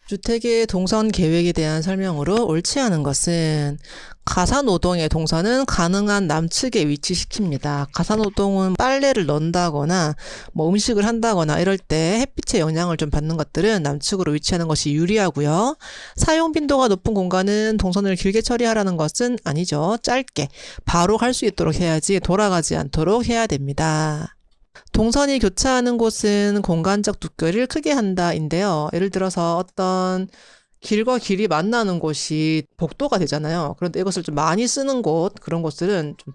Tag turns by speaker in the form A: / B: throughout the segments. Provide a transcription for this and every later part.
A: 주택의 동선 계획에 대한 설명으로 옳지 않은 것은 가사노동의 동선은 가능한 남측에 위치시킵니다. 가사노동은 빨래를 넣는다거나 음식을 한다거나 이럴 때 햇빛의 영향을 좀 받는 것들은 남측으로 위치하는 것이 유리하고요. 사용 빈도가 높은 공간은 동선을 길게 처리하라는 것은 아니죠. 짧게 바로 갈 수 있도록 해야지 돌아가지 않도록 해야 됩니다. 동선이 교차하는 곳은 공간적 두께를 크게 한다인데요. 예를 들어서 어떤 길과 길이 만나는 곳이 복도가 되잖아요. 그런데 이것을 좀 많이 쓰는 곳, 그런 곳들은 좀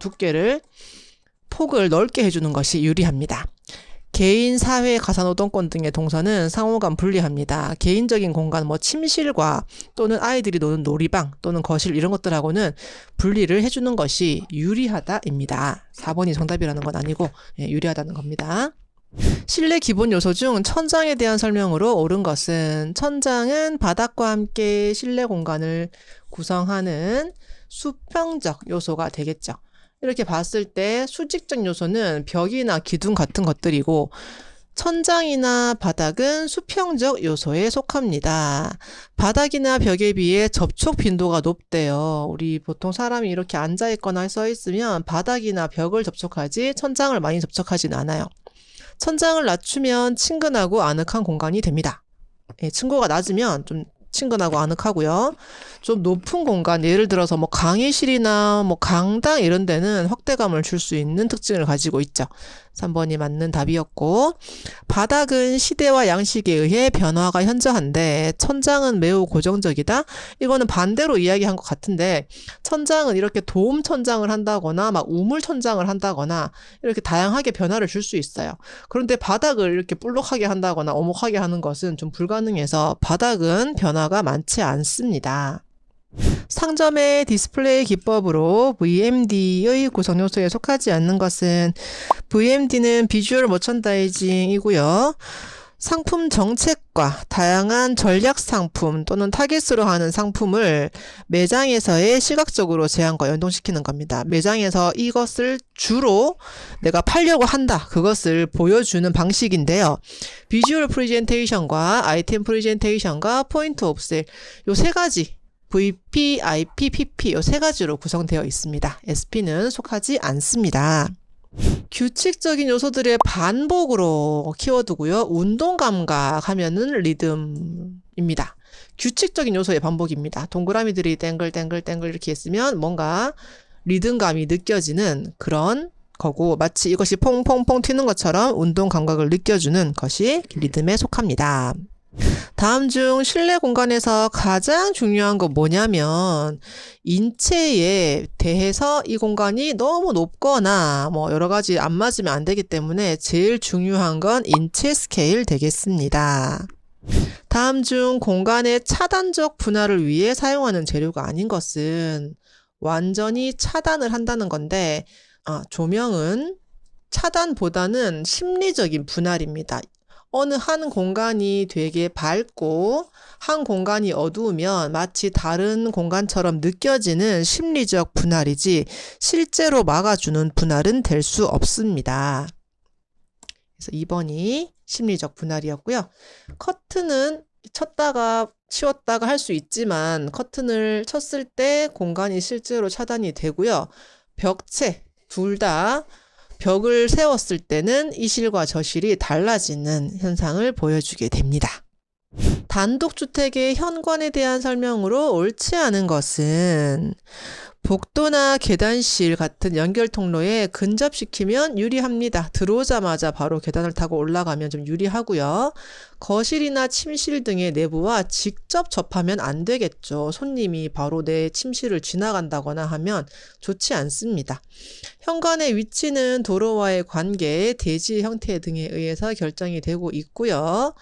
A: 폭을 넓게 해주는 것이 유리합니다. 개인, 사회, 가사노동권 등의 동선은 상호간 분리합니다. 개인적인 공간, 침실과 또는 아이들이 노는 놀이방 또는 거실 이런 것들하고는 분리를 해주는 것이 유리하다입니다. 4번이 정답이라는 건 아니고 유리하다는 겁니다. 실내 기본 요소 중 천장에 대한 설명으로 옳은 것은 천장은 바닥과 함께 실내 공간을 구성하는 수평적 요소가 되겠죠. 이렇게 봤을 때 수직적 요소는 벽이나 기둥 같은 것들이고 천장이나 바닥은 수평적 요소에 속합니다. 바닥이나 벽에 비해 접촉 빈도가 높대요. 우리 보통 사람이 이렇게 앉아있거나 써있으면 바닥이나 벽을 접촉하지 천장을 많이 접촉하진 않아요. 천장을 낮추면 친근하고 아늑한 공간이 됩니다. 층고가 낮으면 좀 친근하고 아늑하고요. 좀 높은 공간, 예를 들어서 강의실이나 강당 이런 데는 확대감을 줄 수 있는 특징을 가지고 있죠. 3번이 맞는 답이었고, 바닥은 시대와 양식에 의해 변화가 현저한데 천장은 매우 고정적이다. 이거는 반대로 이야기한 것 같은데 천장은 이렇게 도움 천장을 한다거나 우물 천장을 한다거나 이렇게 다양하게 변화를 줄 수 있어요. 그런데 바닥을 이렇게 볼록하게 한다거나 오목하게 하는 것은 좀 불가능해서 바닥은 변화가 많지 않습니다. 상점의 디스플레이 기법으로 VMD의 구성 요소에 속하지 않는 것은 VMD는 비주얼 머천다이징이고요. 상품 정책과 다양한 전략 상품 또는 타깃으로 하는 상품을 매장에서의 시각적으로 제안과 연동시키는 겁니다. 매장에서 이것을 주로 내가 팔려고 한다. 그것을 보여주는 방식인데요. 비주얼 프레젠테이션과 아이템 프레젠테이션과 포인트 오브 셀 요 세 가지 VP, IP, PP 요 세 가지로 구성되어 있습니다. SP는 속하지 않습니다. 규칙적인 요소들의 반복으로 키워드고요. 운동 감각 하면은 리듬입니다. 규칙적인 요소의 반복입니다. 동그라미들이 땡글땡글땡글 이렇게 있으면 뭔가 리듬감이 느껴지는 그런 거고 마치 이것이 퐁퐁퐁 튀는 것처럼 운동 감각을 느껴주는 것이 리듬에 속합니다. 다음 중 실내 공간에서 가장 중요한 건 뭐냐면 인체에 대해서 이 공간이 너무 높거나 여러 가지 안 맞으면 안 되기 때문에 제일 중요한 건 인체 스케일 되겠습니다. 다음 중 공간의 차단적 분할을 위해 사용하는 재료가 아닌 것은 완전히 차단을 한다는 건데 조명은 차단보다는 심리적인 분할입니다. 어느 한 공간이 되게 밝고 한 공간이 어두우면 마치 다른 공간처럼 느껴지는 심리적 분할이지 실제로 막아주는 분할은 될 수 없습니다. 그래서 2번이 심리적 분할이었고요. 커튼은 쳤다가 치웠다가 할 수 있지만 커튼을 쳤을 때 공간이 실제로 차단이 되고요. 벽체 둘 다 벽을 세웠을 때는 이 실과 저 실이 달라지는 현상을 보여주게 됩니다. 단독주택의 현관에 대한 설명으로 옳지 않은 것은 복도나 계단실 같은 연결 통로에 근접시키면 유리합니다. 들어오자마자 바로 계단을 타고 올라가면 좀 유리하고요. 거실이나 침실 등의 내부와 직접 접하면 안 되겠죠. 손님이 바로 내 침실을 지나간다거나 하면 좋지 않습니다. 현관의 위치는 도로와의 관계, 대지 형태 등에 의해서 결정이 되고 있고요.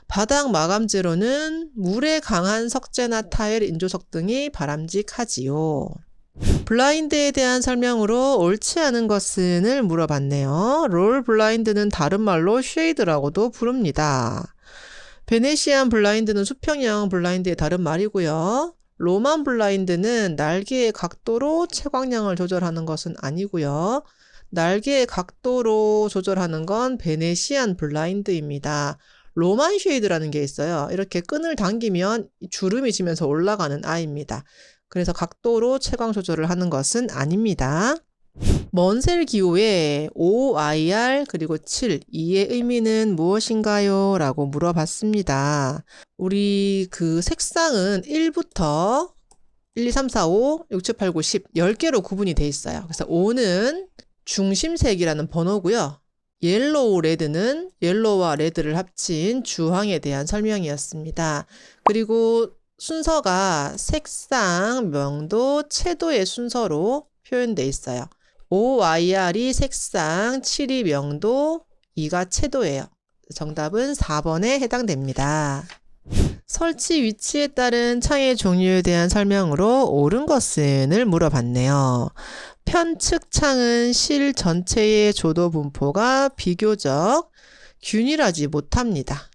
A: 바닥 마감재로는 물에 강한 석재나 타일, 인조석 등이 바람직하지요. 블라인드에 대한 설명으로 옳지 않은 것은을 물어봤네요. 롤 블라인드는 다른 말로 쉐이드라고도 부릅니다. 베네시안 블라인드는 수평형 블라인드의 다른 말이고요. 로만 블라인드는 날개의 각도로 채광량을 조절하는 것은 아니고요. 날개의 각도로 조절하는 건 베네시안 블라인드입니다. 로만 쉐이드라는 게 있어요. 이렇게 끈을 당기면 주름이 지면서 올라가는 아이입니다. 그래서 각도로 채광 조절을 하는 것은 아닙니다. 먼셀 기호에 OIR 그리고 7, 이의 의미는 무엇인가요? 라고 물어봤습니다. 우리 그 색상은 1부터 1, 2, 3, 4, 5, 6, 7, 8, 9, 10, 10개로 구분이 돼 있어요. 그래서 5는 중심색이라는 번호고요. 옐로우 레드는 옐로우와 레드를 합친 주황에 대한 설명이었습니다. 그리고 순서가 색상, 명도, 채도의 순서로 표현되어 있어요. OIR이 색상, 7이 명도, 2가 채도예요. 정답은 4번에 해당됩니다. 설치 위치에 따른 창의 종류에 대한 설명으로 옳은 것은을 물어봤네요. 편측 창은 실 전체의 조도 분포가 비교적 균일하지 못합니다.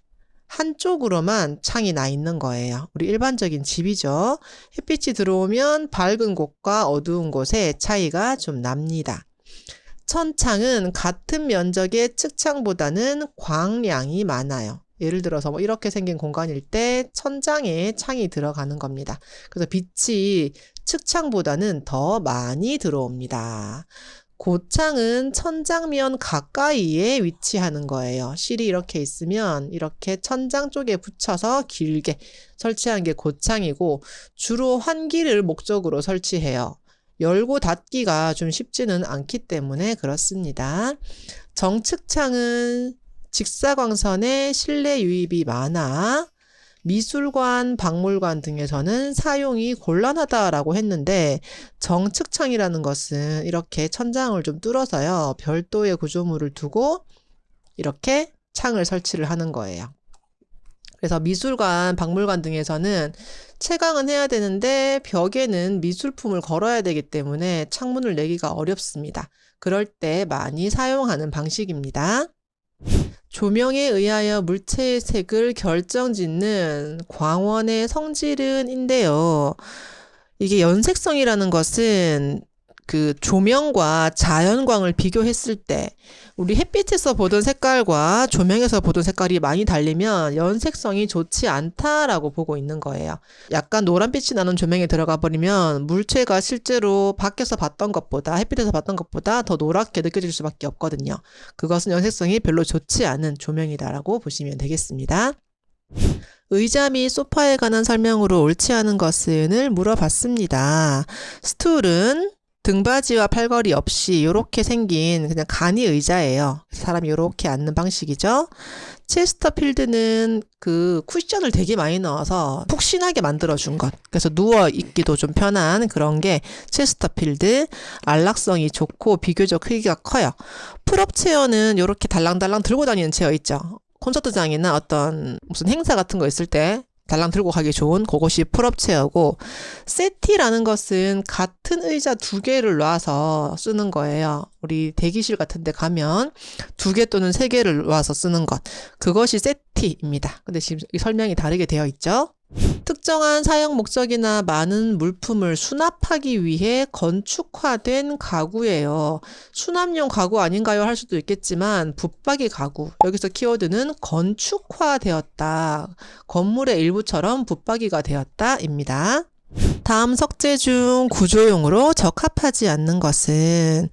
A: 한쪽으로만 창이 나 있는 거예요. 우리 일반적인 집이죠. 햇빛이 들어오면 밝은 곳과 어두운 곳의 차이가 좀 납니다. 천창은 같은 면적의 측창보다는 광량이 많아요. 예를 들어서 뭐 이렇게 생긴 공간일 때 천장에 창이 들어가는 겁니다. 그래서 빛이 측창보다는 더 많이 들어옵니다. 고창은 천장면 가까이에 위치하는 거예요. 실이 이렇게 있으면 이렇게 천장 쪽에 붙여서 길게 설치한 게 고창이고 주로 환기를 목적으로 설치해요. 열고 닫기가 좀 쉽지는 않기 때문에 그렇습니다. 정측창은 직사광선에 실내 유입이 많아 미술관, 박물관 등에서는 사용이 곤란하다라고 했는데 정측창이라는 것은 이렇게 천장을 좀 뚫어서요. 별도의 구조물을 두고 이렇게 창을 설치를 하는 거예요. 그래서 미술관, 박물관 등에서는 채광은 해야 되는데 벽에는 미술품을 걸어야 되기 때문에 창문을 내기가 어렵습니다. 그럴 때 많이 사용하는 방식입니다. 조명에 의하여 물체의 색을 결정짓는 광원의 성질은인데요. 이게 연색성이라는 것은 그 조명과 자연광을 비교했을 때 우리 햇빛에서 보던 색깔과 조명에서 보던 색깔이 많이 달리면 연색성이 좋지 않다라고 보고 있는 거예요. 약간 노란빛이 나는 조명에 들어가 버리면 물체가 실제로 밖에서 봤던 것보다 햇빛에서 봤던 것보다 더 노랗게 느껴질 수밖에 없거든요. 그것은 연색성이 별로 좋지 않은 조명이다라고 보시면 되겠습니다. 의자 및 소파에 관한 설명으로 옳지 않은 것은을 물어봤습니다. 스툴은 등받이와 팔걸이 없이 이렇게 생긴 그냥 간이 의자예요. 사람이 이렇게 앉는 방식이죠. 체스터필드는 그 쿠션을 되게 많이 넣어서 푹신하게 만들어준 것. 그래서 누워 있기도 좀 편한 그런 게 체스터필드. 안락성이 좋고 비교적 크기가 커요. 풀업 체어는 이렇게 달랑달랑 들고 다니는 체어 있죠. 콘서트장이나 어떤 무슨 행사 같은 거 있을 때 달랑 들고 가기 좋은 그것이 풀업 체어고, 세티라는 것은 같은 의자 2개를 놔서 쓰는 거예요. 우리 대기실 같은 데 가면 2개 또는 3개를 놔서 쓰는 것, 그것이 세티입니다. 근데 지금 설명이 다르게 되어 있죠. 특정한 사용 목적이나 많은 물품을 수납하기 위해 건축화된 가구예요. 수납용 가구 아닌가요? 할 수도 있겠지만 붙박이 가구. 여기서 키워드는 건축화되었다. 건물의 일부처럼 붙박이가 되었다입니다. 다음 석재 중 구조용으로 적합하지 않는 것은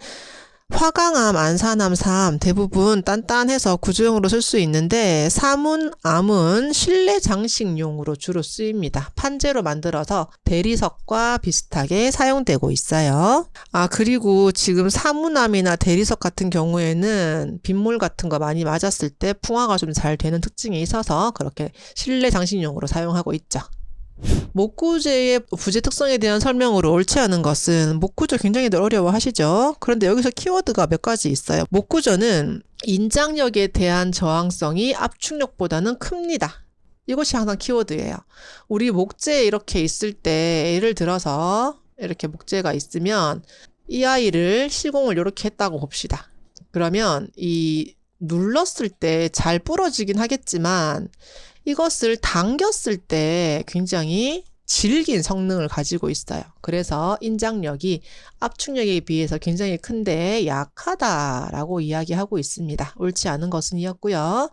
A: 화강암, 안산암, 사암 대부분 단단해서 구조용으로 쓸 수 있는데 사문, 암은 실내 장식용으로 주로 쓰입니다. 판재로 만들어서 대리석과 비슷하게 사용되고 있어요. 그리고 지금 사문암이나 대리석 같은 경우에는 빗물 같은 거 많이 맞았을 때 풍화가 좀 잘 되는 특징이 있어서 그렇게 실내 장식용으로 사용하고 있죠. 목구조의 부재 특성에 대한 설명으로 옳지 않은 것은, 목구조 굉장히 어려워하시죠? 그런데 여기서 키워드가 몇 가지 있어요. 목구조는 인장력에 대한 저항성이 압축력보다는 큽니다. 이것이 항상 키워드예요. 우리 목재 이렇게 있을 때 예를 들어서 이렇게 목재가 있으면 이 아이를 시공을 이렇게 했다고 봅시다. 그러면 이 눌렀을 때 잘 부러지긴 하겠지만 이것을 당겼을 때 굉장히 질긴 성능을 가지고 있어요. 그래서 인장력이 압축력에 비해서 굉장히 큰데 약하다라고 이야기하고 있습니다. 옳지 않은 것은 이었고요.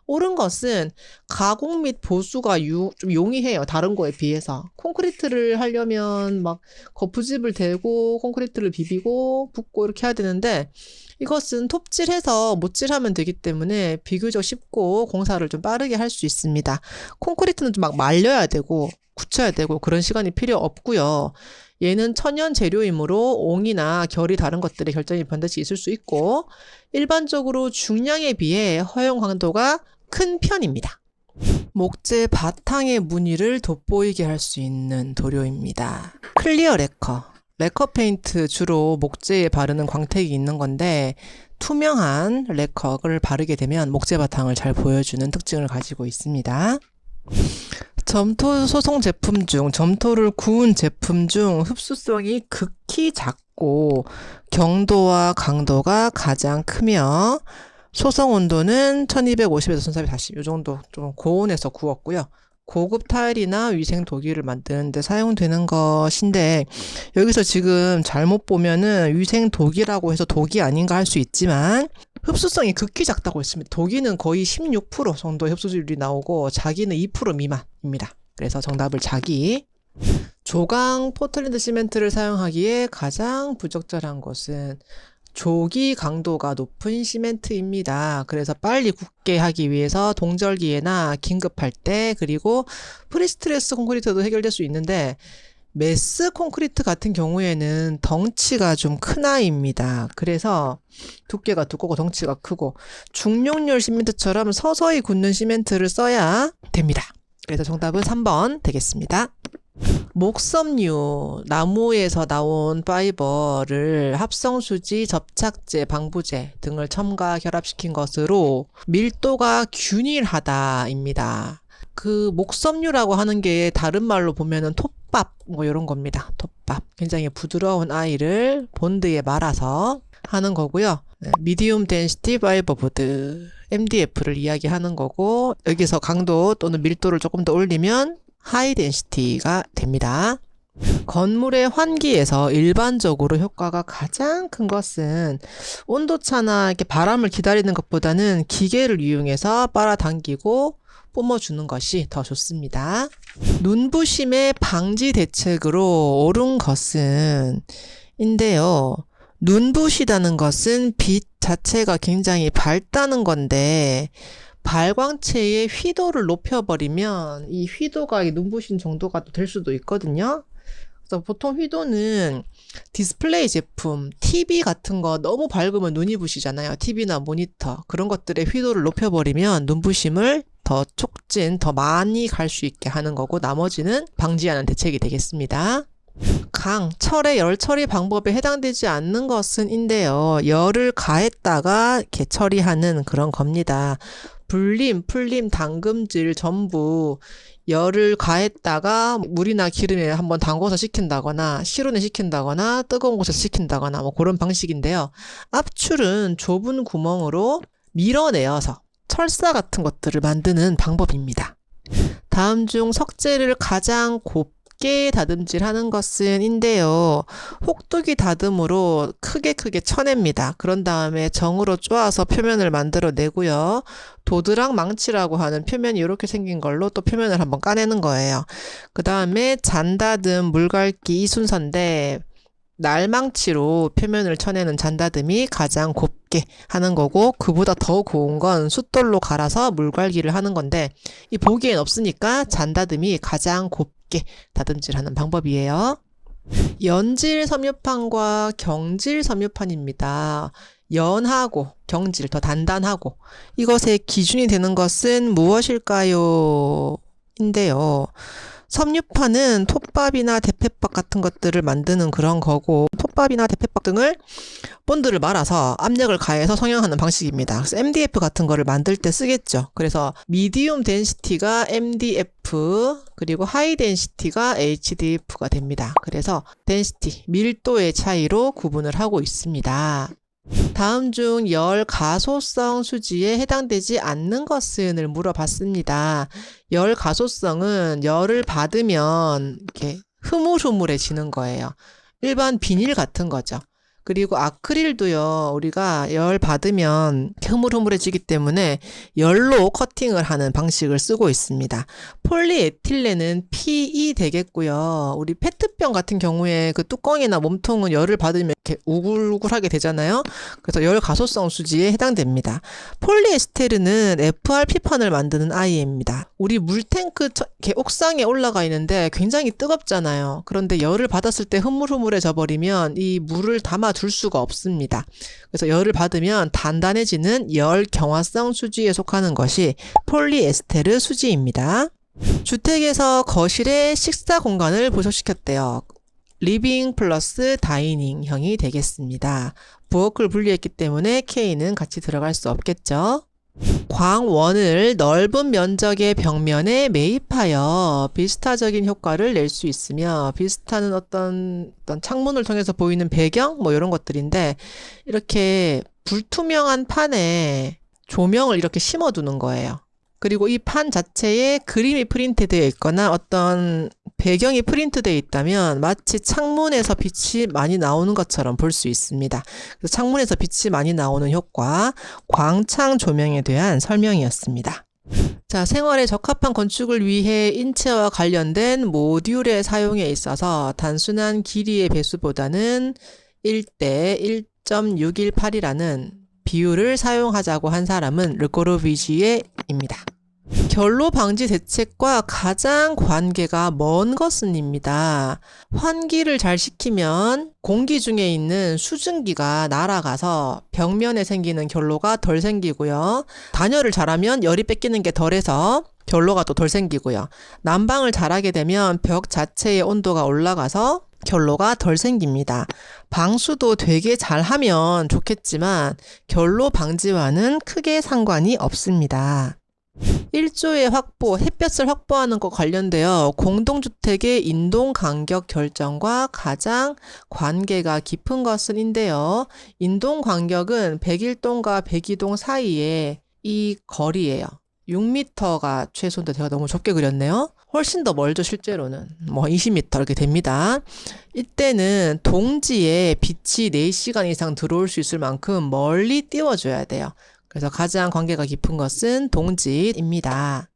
A: 옳은 것은 가공 및 보수가 좀 용이해요. 다른 거에 비해서. 콘크리트를 하려면 막 거푸집을 대고 콘크리트를 비비고 붓고 이렇게 해야 되는데 이것은 톱질해서 못질하면 되기 때문에 비교적 쉽고 공사를 좀 빠르게 할 수 있습니다. 콘크리트는 좀 막 말려야 되고 굳혀야 되고 그런 시간이 필요 없고요. 얘는 천연 재료이므로 옹이나 결이 다른 것들의 결정이 반드시 있을 수 있고 일반적으로 중량에 비해 허용 강도가 큰 편입니다. 목재 바탕의 무늬를 돋보이게 할 수 있는 도료입니다. 클리어 레커. 레커 페인트 주로 목재에 바르는 광택이 있는 건데 투명한 레커를 바르게 되면 목재 바탕을 잘 보여주는 특징을 가지고 있습니다. 점토 소성 제품 중 점토를 구운 제품 중 흡수성이 극히 작고 경도와 강도가 가장 크며 소성 온도는 1250에서 1440 이 정도 좀 고온에서 구웠고요. 고급 타일이나 위생 도기를 만드는데 사용되는 것인데 여기서 지금 잘못 보면은 위생 도기라고 해서 도기 아닌가 할 수 있지만 흡수성이 극히 작다고 했습니다. 도기는 거의 16% 정도의 흡수율이 나오고 자기는 2% 미만입니다. 그래서 정답을 자기. 조강 포틀랜드 시멘트를 사용하기에 가장 부적절한 것은 조기 강도가 높은 시멘트입니다. 그래서 빨리 굳게 하기 위해서 동절기에나 긴급할 때 그리고 프리스트레스 콘크리트도 해결될 수 있는데 메스 콘크리트 같은 경우에는 덩치가 좀 큰 아이입니다. 그래서 두께가 두껍고 덩치가 크고 중용률 시멘트처럼 서서히 굳는 시멘트를 써야 됩니다. 그래서 정답은 3번 되겠습니다. 목섬유, 나무에서 나온 파이버를 합성수지, 접착제, 방부제 등을 첨가 결합시킨 것으로 밀도가 균일하다입니다. 그 목섬유라고 하는 게 다른 말로 보면은 톱밥 뭐 이런 겁니다. 톱밥. 굉장히 부드러운 아이를 본드에 말아서 하는 거고요. 미디움 덴시티 파이버 보드 MDF를 이야기하는 거고 여기서 강도 또는 밀도를 조금 더 올리면 하이 덴시티가 됩니다. 건물의 환기에서 일반적으로 효과가 가장 큰 것은 온도차나 이렇게 바람을 기다리는 것보다는 기계를 이용해서 빨아당기고 뿜어주는 것이 더 좋습니다. 눈부심의 방지 대책으로 옳은 것은 인데요. 눈부시다는 것은 빛 자체가 굉장히 밝다는 건데 발광체의 휘도를 높여버리면 이 휘도가 눈부신 정도가 될 수도 있거든요. 그래서 보통 휘도는 디스플레이 제품, TV 같은 거 너무 밝으면 눈이 부시잖아요. TV나 모니터 그런 것들의 휘도를 높여버리면 눈부심을 더 촉진, 더 많이 갈 수 있게 하는 거고 나머지는 방지하는 대책이 되겠습니다. 철의 열 처리 방법에 해당되지 않는 것은인데요. 열을 가했다가 이렇게 처리하는 그런 겁니다. 불림, 풀림, 담금질 전부 열을 가했다가 물이나 기름에 한번 담궈서 식힌다거나 실온에 식힌다거나 뜨거운 곳에서 식힌다거나 뭐 그런 방식인데요. 압출은 좁은 구멍으로 밀어내어서 철사 같은 것들을 만드는 방법입니다. 다음 중 석재를 가장 곱게 다듬질하는 것은인데요. 혹두기 다듬으로 크게 쳐냅니다. 그런 다음에 정으로 쪼아서 표면을 만들어내고요. 도드락 망치라고 하는 표면이 이렇게 생긴 걸로 또 표면을 한번 까내는 거예요. 그 다음에 잔다듬, 물갈기 이 순서인데 날망치로 표면을 쳐내는 잔다듬이 가장 곱게 하는 거고 그보다 더 고운 건 숫돌로 갈아서 물갈기를 하는 건데 이 보기엔 없으니까 잔다듬이 가장 곱게 다듬질하는 방법이에요. 연질 섬유판과 경질 섬유판입니다. 연하고 경질, 더 단단하고 이것의 기준이 되는 것은 무엇일까요? 인데요. 섬유판은 톱밥이나 대패밥 같은 것들을 만드는 그런 거고 톱밥이나 대패밥 등을 본드를 말아서 압력을 가해서 성형하는 방식입니다. 그래서 MDF 같은 거를 만들 때 쓰겠죠. 그래서 미디움 덴시티가 MDF 그리고 하이 덴시티가 HDF가 됩니다. 그래서 덴시티, 밀도의 차이로 구분을 하고 있습니다. 다음 중 열 가소성 수지에 해당되지 않는 것은을 물어봤습니다. 열 가소성은 열을 받으면 이렇게 흐물흐물해지는 거예요. 일반 비닐 같은 거죠. 그리고 아크릴도요, 우리가 열 받으면 흐물흐물해지기 때문에 열로 커팅을 하는 방식을 쓰고 있습니다. 폴리에틸렌은 PE 되겠고요. 우리 페트병 같은 경우에 그 뚜껑이나 몸통은 열을 받으면 이렇게 우글우글하게 되잖아요. 그래서 열 가소성 수지에 해당됩니다. 폴리에스테르는 FRP판을 만드는 IE입니다. 우리 물탱크 이렇게 옥상에 올라가 있는데 굉장히 뜨겁잖아요. 그런데 열을 받았을 때 흐물흐물해져 버리면 이 물을 담아둘 수가 없습니다. 그래서 열을 받으면 단단해지는 열 경화성 수지에 속하는 것이 폴리에스테르 수지입니다. 주택에서 거실에 식사 공간을 부족시켰대요. 리빙 플러스 다이닝형이 되겠습니다. 부엌을 분리했기 때문에 K는 같이 들어갈 수 없겠죠. 광원을 넓은 면적의 벽면에 매입하여 비스타적인 효과를 낼 수 있으며, 비스타는 어떤 창문을 통해서 보이는 배경 뭐 이런 것들인데, 이렇게 불투명한 판에 조명을 이렇게 심어두는 거예요. 그리고 이 판 자체에 그림이 프린트되어 있거나 어떤 배경이 프린트되어 있다면 마치 창문에서 빛이 많이 나오는 것처럼 볼 수 있습니다. 그래서 창문에서 빛이 많이 나오는 효과, 광창 조명에 대한 설명이었습니다. 자, 생활에 적합한 건축을 위해 인체와 관련된 모듈의 사용에 있어서 단순한 길이의 배수보다는 1대 1.618이라는 비율을 사용하자고 한 사람은 르꼬르비지에입니다. 결로 방지 대책과 가장 관계가 먼 것은입니다. 환기를 잘 시키면 공기 중에 있는 수증기가 날아가서 벽면에 생기는 결로가 덜 생기고요. 단열을 잘하면 열이 뺏기는 게 덜해서 결로가 또 덜 생기고요. 난방을 잘하게 되면 벽 자체의 온도가 올라가서 결로가 덜 생깁니다. 방수도 되게 잘하면 좋겠지만 결로 방지와는 크게 상관이 없습니다. 일조의 확보, 햇볕을 확보하는 것 관련되어 공동주택의 인동 간격 결정과 가장 관계가 깊은 것은인데요. 인동 간격은 101동과 102동 사이에 이 거리예요. 6m가 최소인데 제가 너무 좁게 그렸네요. 훨씬 더 멀죠, 실제로는. 뭐 20m 이렇게 됩니다. 이때는 동지에 빛이 4시간 이상 들어올 수 있을 만큼 멀리 띄워줘야 돼요. 그래서 가장 관계가 깊은 것은 동지입니다.